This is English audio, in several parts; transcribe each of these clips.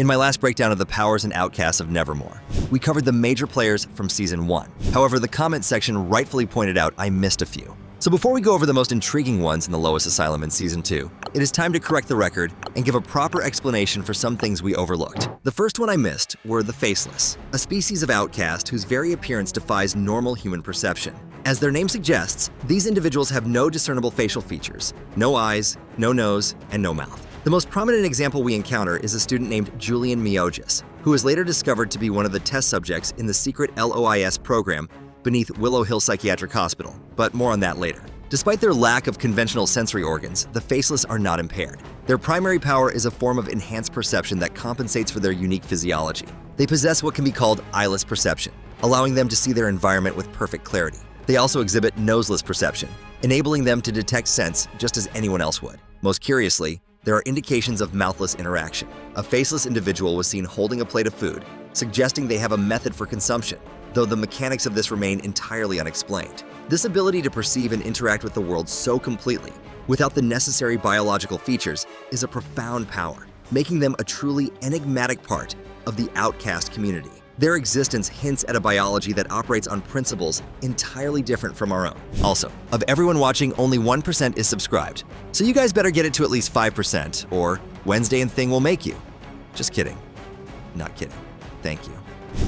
In my last breakdown of the powers and outcasts of Nevermore, we covered the major players from Season 1. However, the comment section rightfully pointed out I missed a few. So before we go over the most intriguing ones in the L.O.I.S asylum in Season 2, it is time to correct the record and give a proper explanation for some things we overlooked. The first one I missed were the Faceless, a species of outcast whose very appearance defies normal human perception. As their name suggests, these individuals have no discernible facial features, no eyes, no nose, and no mouth. The most prominent example we encounter is a student named Julian Meiojas, who was later discovered to be one of the test subjects in the secret LOIS program beneath Willow Hill Psychiatric Hospital, but more on that later. Despite their lack of conventional sensory organs, the Faceless are not impaired. Their primary power is a form of enhanced perception that compensates for their unique physiology. They possess what can be called eyeless perception, allowing them to see their environment with perfect clarity. They also exhibit noseless perception, enabling them to detect scents just as anyone else would. Most curiously, there are indications of mouthless interaction. A faceless individual was seen holding a plate of food, suggesting they have a method for consumption, though the mechanics of this remain entirely unexplained. This ability to perceive and interact with the world so completely, without the necessary biological features, is a profound power, making them a truly enigmatic part of the outcast community. Their existence hints at a biology that operates on principles entirely different from our own. Also, of everyone watching, only 1% is subscribed, so you guys better get it to at least 5%, or Wednesday and Thing will make you. Just kidding. Not kidding. Thank you.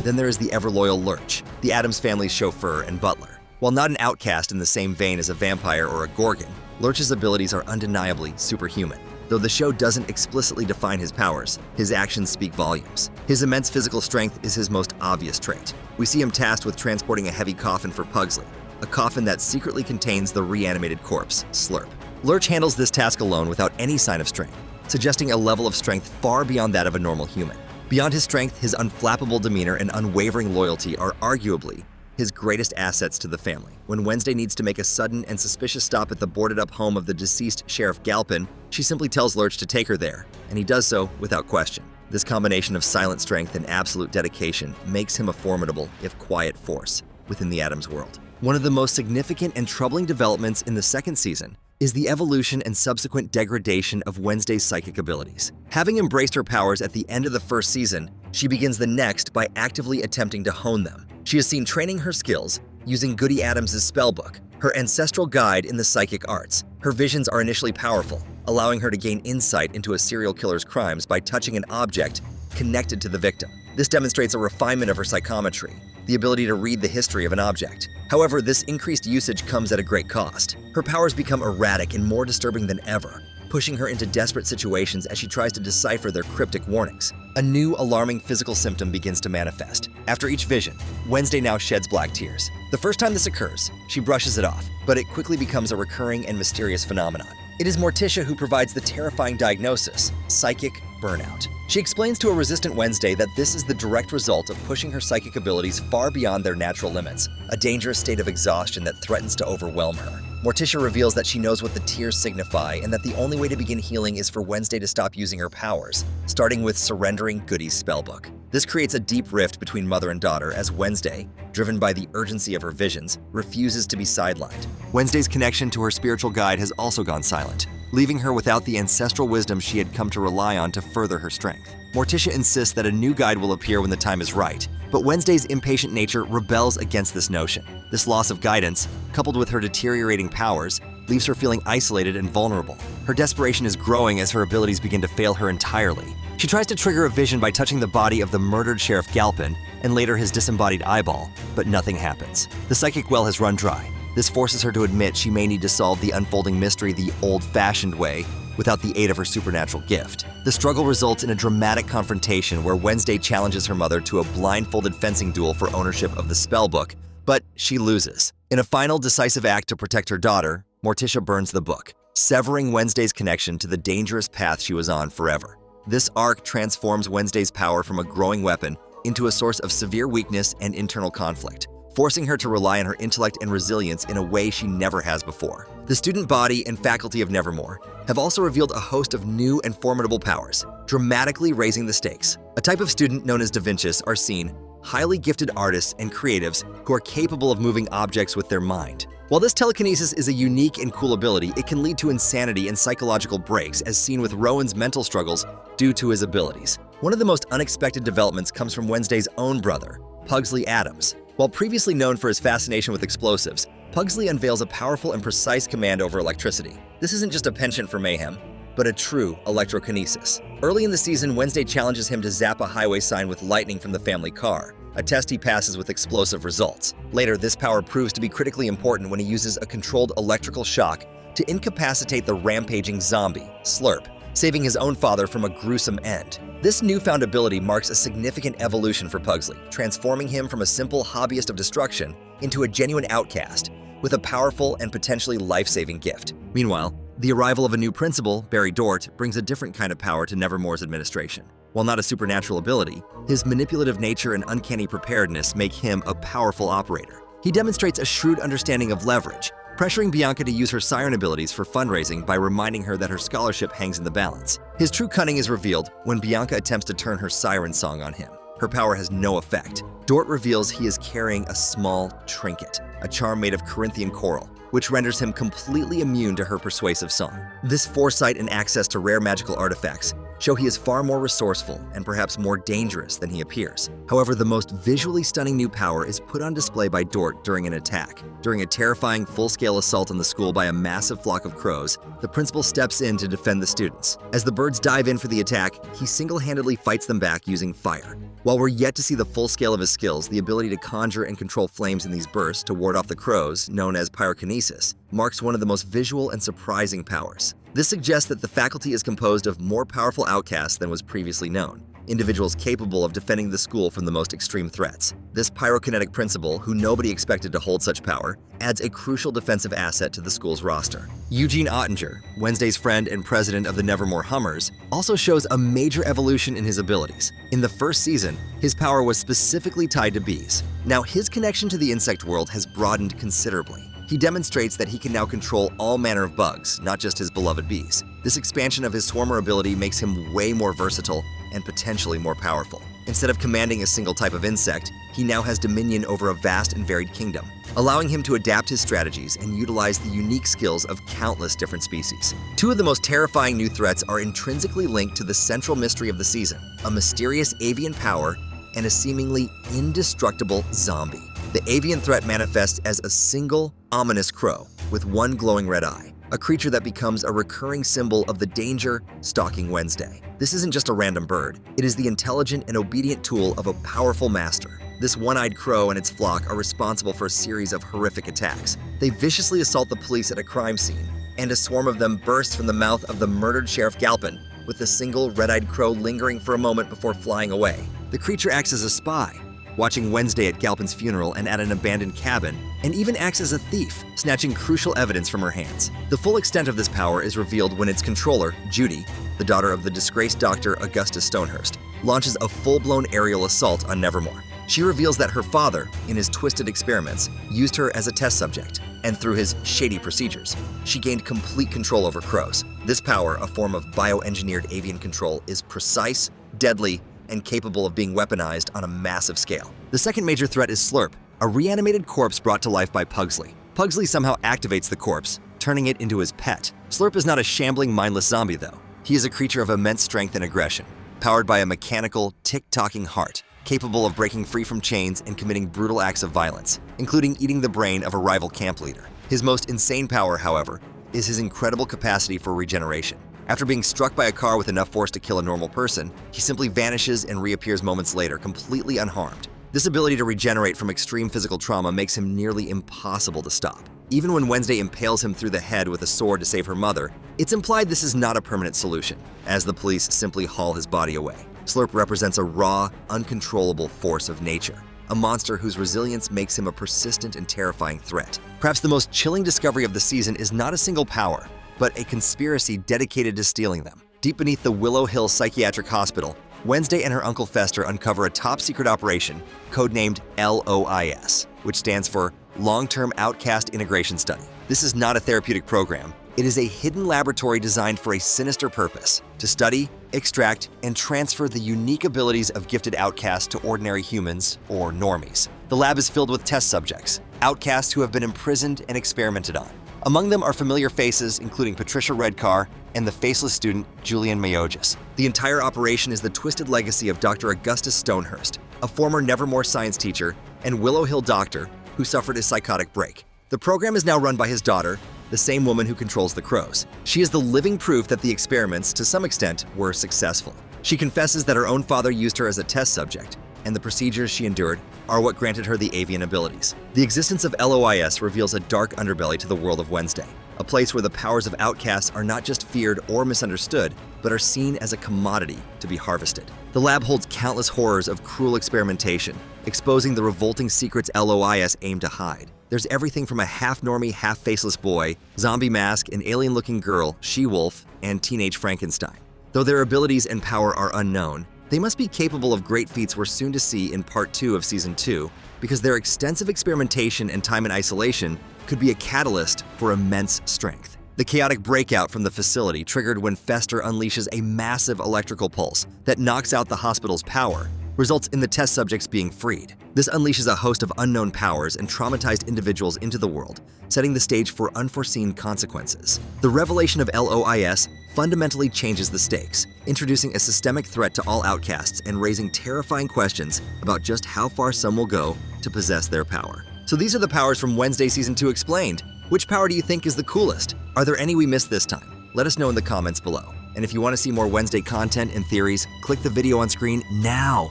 Then there is the ever-loyal Lurch, the Addams family's chauffeur and butler. While not an outcast in the same vein as a vampire or a Gorgon, Lurch's abilities are undeniably superhuman. Though the show doesn't explicitly define his powers, his actions speak volumes. His immense physical strength is his most obvious trait. We see him tasked with transporting a heavy coffin for Pugsley, a coffin that secretly contains the reanimated corpse, Slurp. Lurch handles this task alone without any sign of strain, suggesting a level of strength far beyond that of a normal human. Beyond his strength, his unflappable demeanor and unwavering loyalty are arguably his greatest assets to the family. When Wednesday needs to make a sudden and suspicious stop at the boarded-up home of the deceased Sheriff Galpin, she simply tells Lurch to take her there, and he does so without question. This combination of silent strength and absolute dedication makes him a formidable, if quiet, force within the Addams world. One of the most significant and troubling developments in the second season is the evolution and subsequent degradation of Wednesday's psychic abilities. Having embraced her powers at the end of the first season, she begins the next by actively attempting to hone them. She is seen training her skills using Goody Adams' spellbook, her ancestral guide in the psychic arts. Her visions are initially powerful, allowing her to gain insight into a serial killer's crimes by touching an object connected to the victim. This demonstrates a refinement of her psychometry, the ability to read the history of an object. However, this increased usage comes at a great cost. Her powers become erratic and more disturbing than ever, pushing her into desperate situations as she tries to decipher their cryptic warnings. A new, alarming physical symptom begins to manifest. After each vision, Wednesday now sheds black tears. The first time this occurs, she brushes it off, but it quickly becomes a recurring and mysterious phenomenon. It is Morticia who provides the terrifying diagnosis, psychic burnout. She explains to a resistant Wednesday that this is the direct result of pushing her psychic abilities far beyond their natural limits, a dangerous state of exhaustion that threatens to overwhelm her. Morticia reveals that she knows what the tears signify and that the only way to begin healing is for Wednesday to stop using her powers, starting with surrendering Goody's spellbook. This creates a deep rift between mother and daughter as Wednesday, driven by the urgency of her visions, refuses to be sidelined. Wednesday's connection to her spiritual guide has also gone silent, leaving her without the ancestral wisdom she had come to rely on to further her strength. Morticia insists that a new guide will appear when the time is right, but Wednesday's impatient nature rebels against this notion. This loss of guidance, coupled with her deteriorating powers, leaves her feeling isolated and vulnerable. Her desperation is growing as her abilities begin to fail her entirely. She tries to trigger a vision by touching the body of the murdered Sheriff Galpin and later his disembodied eyeball, but nothing happens. The psychic well has run dry. This forces her to admit she may need to solve the unfolding mystery the old-fashioned way without the aid of her supernatural gift. The struggle results in a dramatic confrontation where Wednesday challenges her mother to a blindfolded fencing duel for ownership of the spellbook, but she loses. In a final decisive act to protect her daughter, Morticia burns the book, severing Wednesday's connection to the dangerous path she was on forever. This arc transforms Wednesday's power from a growing weapon into a source of severe weakness and internal conflict, forcing her to rely on her intellect and resilience in a way she never has before. The student body and faculty of Nevermore have also revealed a host of new and formidable powers, dramatically raising the stakes. A type of student known as Da Vinci's are seen, highly gifted artists and creatives who are capable of moving objects with their mind. While this telekinesis is a unique and cool ability, it can lead to insanity and psychological breaks as seen with Rowan's mental struggles due to his abilities. One of the most unexpected developments comes from Wednesday's own brother, Pugsley Adams. While previously known for his fascination with explosives, Pugsley unveils a powerful and precise command over electricity. This isn't just a penchant for mayhem, but a true electrokinesis. Early in the season, Wednesday challenges him to zap a highway sign with lightning from the family car, a test he passes with explosive results. Later, this power proves to be critically important when he uses a controlled electrical shock to incapacitate the rampaging zombie, Slurp, saving his own father from a gruesome end. This newfound ability marks a significant evolution for Pugsley, transforming him from a simple hobbyist of destruction into a genuine outcast with a powerful and potentially life-saving gift. Meanwhile, the arrival of a new principal, Barry Dort, brings a different kind of power to Nevermore's administration. While not a supernatural ability, his manipulative nature and uncanny preparedness make him a powerful operator. He demonstrates a shrewd understanding of leverage, pressuring Bianca to use her siren abilities for fundraising by reminding her that her scholarship hangs in the balance. His true cunning is revealed when Bianca attempts to turn her siren song on him. Her power has no effect. Dort reveals he is carrying a small trinket, a charm made of Corinthian coral, which renders him completely immune to her persuasive song. This foresight and access to rare magical artifacts show he is far more resourceful and perhaps more dangerous than he appears. However, the most visually stunning new power is put on display by Dort during an attack. During a terrifying full-scale assault on the school by a massive flock of crows, the principal steps in to defend the students. As the birds dive in for the attack, he single-handedly fights them back using fire. While we're yet to see the full scale of his skills, the ability to conjure and control flames in these bursts to ward off the crows, known as pyrokinesis, marks one of the most visual and surprising powers. This suggests that the faculty is composed of more powerful outcasts than was previously known, individuals capable of defending the school from the most extreme threats. This pyrokinetic principal, who nobody expected to hold such power, adds a crucial defensive asset to the school's roster. Eugene Auer, Wednesday's friend and president of the Nevermore Hummers, also shows a major evolution in his abilities. In the first season, his power was specifically tied to bees. Now, his connection to the insect world has broadened considerably. He demonstrates that he can now control all manner of bugs, not just his beloved bees. This expansion of his swarmer ability makes him way more versatile and potentially more powerful. Instead of commanding a single type of insect, he now has dominion over a vast and varied kingdom, allowing him to adapt his strategies and utilize the unique skills of countless different species. Two of the most terrifying new threats are intrinsically linked to the central mystery of the season, a mysterious avian power and a seemingly indestructible zombie. The avian threat manifests as a single, ominous crow with one glowing red eye, a creature that becomes a recurring symbol of the danger stalking Wednesday. This isn't just a random bird, it is the intelligent and obedient tool of a powerful master. This one-eyed crow and its flock are responsible for a series of horrific attacks. They viciously assault the police at a crime scene, and a swarm of them bursts from the mouth of the murdered Sheriff Galpin, with a single red-eyed crow lingering for a moment before flying away. The creature acts as a spy, watching Wednesday at Galpin's funeral and at an abandoned cabin, and even acts as a thief, snatching crucial evidence from her hands. The full extent of this power is revealed when its controller, Judy, the daughter of the disgraced Dr. Augustus Stonehurst, launches a full-blown aerial assault on Nevermore. She reveals that her father, in his twisted experiments, used her as a test subject, and through his shady procedures, she gained complete control over crows. This power, a form of bioengineered avian control, is precise, deadly, and capable of being weaponized on a massive scale. The second major threat is Slurp, a reanimated corpse brought to life by Pugsley. Pugsley somehow activates the corpse, turning it into his pet. Slurp is not a shambling, mindless zombie, though. He is a creature of immense strength and aggression, powered by a mechanical, tick-tocking heart, capable of breaking free from chains and committing brutal acts of violence, including eating the brain of a rival camp leader. His most insane power, however, is his incredible capacity for regeneration. After being struck by a car with enough force to kill a normal person, he simply vanishes and reappears moments later, completely unharmed. This ability to regenerate from extreme physical trauma makes him nearly impossible to stop. Even when Wednesday impales him through the head with a sword to save her mother, it's implied this is not a permanent solution, as the police simply haul his body away. Slurp represents a raw, uncontrollable force of nature, a monster whose resilience makes him a persistent and terrifying threat. Perhaps the most chilling discovery of the season is not a single power, but a conspiracy dedicated to stealing them. Deep beneath the Willow Hill Psychiatric Hospital, Wednesday and her uncle Fester uncover a top-secret operation codenamed LOIS, which stands for Long-Term Outcast Integration Study. This is not a therapeutic program. It is a hidden laboratory designed for a sinister purpose: to study, extract, and transfer the unique abilities of gifted outcasts to ordinary humans, or normies. The lab is filled with test subjects, outcasts who have been imprisoned and experimented on. Among them are familiar faces including Patricia Redcar and the Faceless student Julian Meiojas. The entire operation is the twisted legacy of Dr. Augustus Stonehurst, a former Nevermore science teacher and Willow Hill doctor who suffered a psychotic break. The program is now run by his daughter, the same woman who controls the crows. She is the living proof that the experiments, to some extent, were successful. She confesses that her own father used her as a test subject, and the procedures she endured are what granted her the avian abilities. The existence of LOIS reveals a dark underbelly to the world of Wednesday, a place where the powers of outcasts are not just feared or misunderstood, but are seen as a commodity to be harvested. The lab holds countless horrors of cruel experimentation, exposing the revolting secrets LOIS aim to hide. There's everything from a half-normie, half-faceless boy, zombie mask, an alien-looking girl, she-wolf, and teenage Frankenstein. Though their abilities and power are unknown, they must be capable of great feats we're soon to see in Part 2 of Season 2, because their extensive experimentation and time in isolation could be a catalyst for immense strength. The chaotic breakout from the facility, triggered when Fester unleashes a massive electrical pulse that knocks out the hospital's power, results in the test subjects being freed. This unleashes a host of unknown powers and traumatized individuals into the world, setting the stage for unforeseen consequences. The revelation of LOIS fundamentally changes the stakes, introducing a systemic threat to all outcasts and raising terrifying questions about just how far some will go to possess their power. So these are the powers from Wednesday Season 2 explained. Which power do you think is the coolest? Are there any we missed this time? Let us know in the comments below. And if you want to see more Wednesday content and theories, click the video on screen now.